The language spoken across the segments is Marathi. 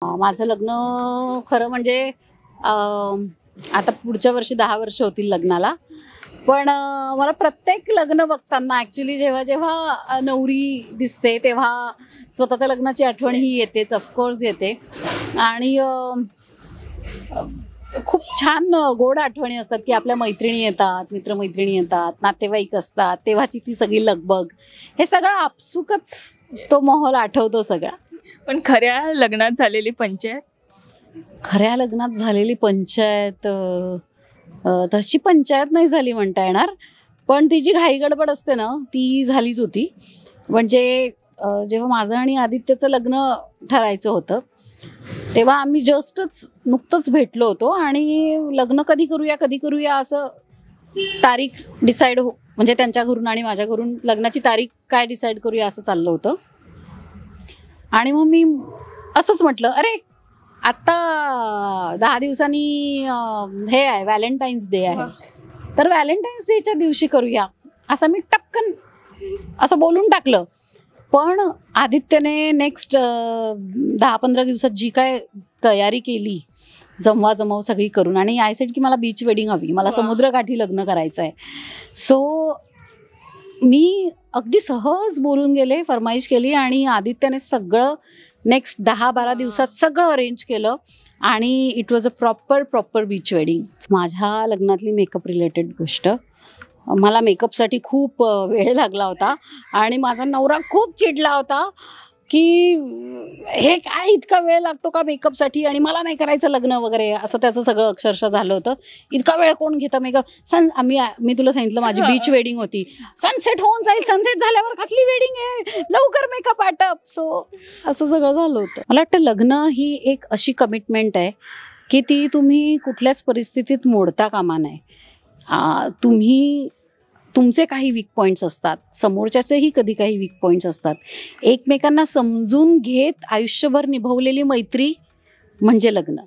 माझं लग्न खरं म्हणजे आता पुढच्या वर्षी 10 वर्ष होतील लग्नाला. पण मला प्रत्येक लग्न बघताना ॲक्च्युली जेव्हा जेव्हा नवरी दिसते तेव्हा स्वतःच्या लग्नाची आठवण ही येतेच, ऑफकोर्स येते. आणि खूप छान गोड आठवणी असतात की आपल्या मैत्रिणी येतात, मित्रमैत्रिणी येतात, नातेवाईक असतात, तेव्हाची ती सगळी लगबग, हे सगळं आपसुकच तो माहोल आठवतो सगळा. पण खऱ्या लग्नात झालेली पंचायत, खऱ्या लग्नात झालेली पंचायत तशी पंचायत नाही झाली म्हणता येणार, पण ती जी घाई गडबड असते ना ती झालीच होती. म्हणजे जेव्हा माझं आणि आदित्यचं लग्न ठरायचं होतं तेव्हा आम्ही नुकतंच भेटलो होतो आणि लग्न कधी करूया असं तारीख डिसाईड म्हणजे त्यांच्या घरून आणि माझ्या घरून लग्नाची तारीख काय डिसाईड करूया असं चाललं होतं. आणि मग मी असंच म्हटलं, अरे आत्ता 10 दिवसांनी हे आहे, व्हॅलेंटाईन्स डे आहे, तर व्हॅलेंटाईन्स डेच्या दिवशी करूया असं मी टपकन असं बोलून टाकलं. पण आदित्यने नेक्स्ट 10-15 दिवसात जी काय तयारी केली, जमवाजमव सगळी करून, आणि आय सेड की मला बीच वेडिंग हवी, मला समुद्रकाठी लग्न करायचं आहे. सो मी अगदी सहज बोलून गेले, फरमाईश केली आणि आदित्यने सगळं नेक्स्ट 10-12 दिवसात सगळं अरेंज केलं आणि it was a proper beach wedding. माझ्या लग्नातली मेकअप रिलेटेड गोष्ट, मला मेकअपसाठी खूप वेळ लागला होता आणि माझा नवरा खूप चिडला होता की हे काय इतका वेळ लागतो का मेकअपसाठी, आणि मला नाही करायचं लग्न वगैरे, असं त्याचं सगळं अक्षरशः झालं होतं. इतका वेळ कोण घेतं मेकअप, मी तुला सांगितलं माझी बीच वेडिंग होती, सनसेट होऊन जाईल, सनसेट झाल्यावर कसली वेडिंग आहे, लवकर मेकअप आटप. सो असं सगळं झालं होतं. मला वाटतं लग्न ही एक अशी कमिटमेंट आहे की ती तुम्ही कुठल्याच परिस्थितीत मोडता कामा नये. तुम्ही तुमचे काही वीक पॉईंट्स असतात, समोरच्याचेही कधी काही वीक पॉईंट्स असतात. एकमेकांना समजून घेत आयुष्यभर निभवलेली मैत्री म्हणजे लग्न.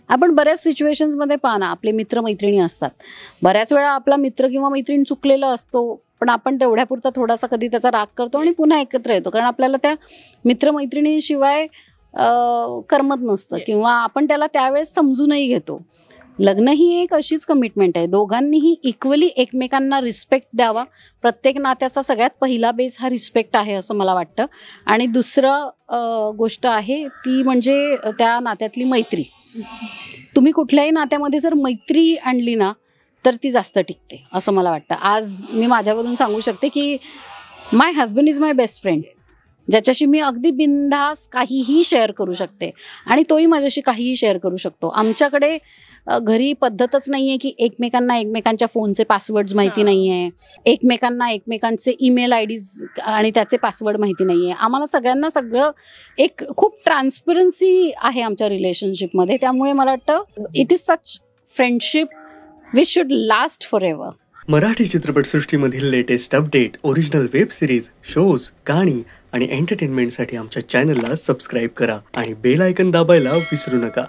आपण बऱ्याच सिच्युएशन्समध्ये पाहा ना, आपले मित्रमैत्रिणी असतात, बऱ्याच वेळा आपला मित्र किंवा मैत्रीण चुकलेला असतो, पण आपण तेवढ्यापुरता थोडासा कधी त्याचा राग करतो आणि पुन्हा एकत्र येतो, कारण आपल्याला त्या मित्रमैत्रिणीशिवाय करमत नसतं किंवा आपण त्याला त्यावेळेस समजूनही घेतो. लग्न ही एक अशीच कमिटमेंट आहे, दोघांनीही इक्वली एकमेकांना रिस्पेक्ट द्यावा. प्रत्येक नात्याचा सगळ्यात पहिला बेस हा रिस्पेक्ट आहे असं मला वाटतं. आणि दुसरं गोष्ट आहे ती म्हणजे त्या नात्यातली मैत्री. तुम्ही कुठल्याही नात्यामध्ये जर मैत्री आणली ना तर ती जास्त टिकते असं मला वाटतं. आज मी माझ्यावरून सांगू शकते की my husband is my best friend, ज्याच्याशी मी अगदी बिनधास्त काहीही शेअर करू शकते आणि तोही माझ्याशी काहीही शेअर करू शकतो. आमच्याकडे घरी पद्धतच नाही आहे की एकमेकांना एकमेकांच्या फोनचे पासवर्ड्स माहिती नाही आहे, एकमेकांना एकमेकांचे ईमेल आयडीज आणि त्याचे पासवर्ड माहिती नाही आहे. आम्हाला सगळ्यांना सगळं एक खूप ट्रान्सपरन्सी आहे आमच्या रिलेशनशिपमध्ये. त्यामुळे मला वाटतं it is such friendship which should last forever. Marathi चित्रपटसृष्टीमधील latest update, original web series, shows, गाणी आणि एंटरटेनमेंटसाठी आमच्या चॅनलला सबस्क्राईब करा आणि बेल आयकन दाबायला विसरू नका.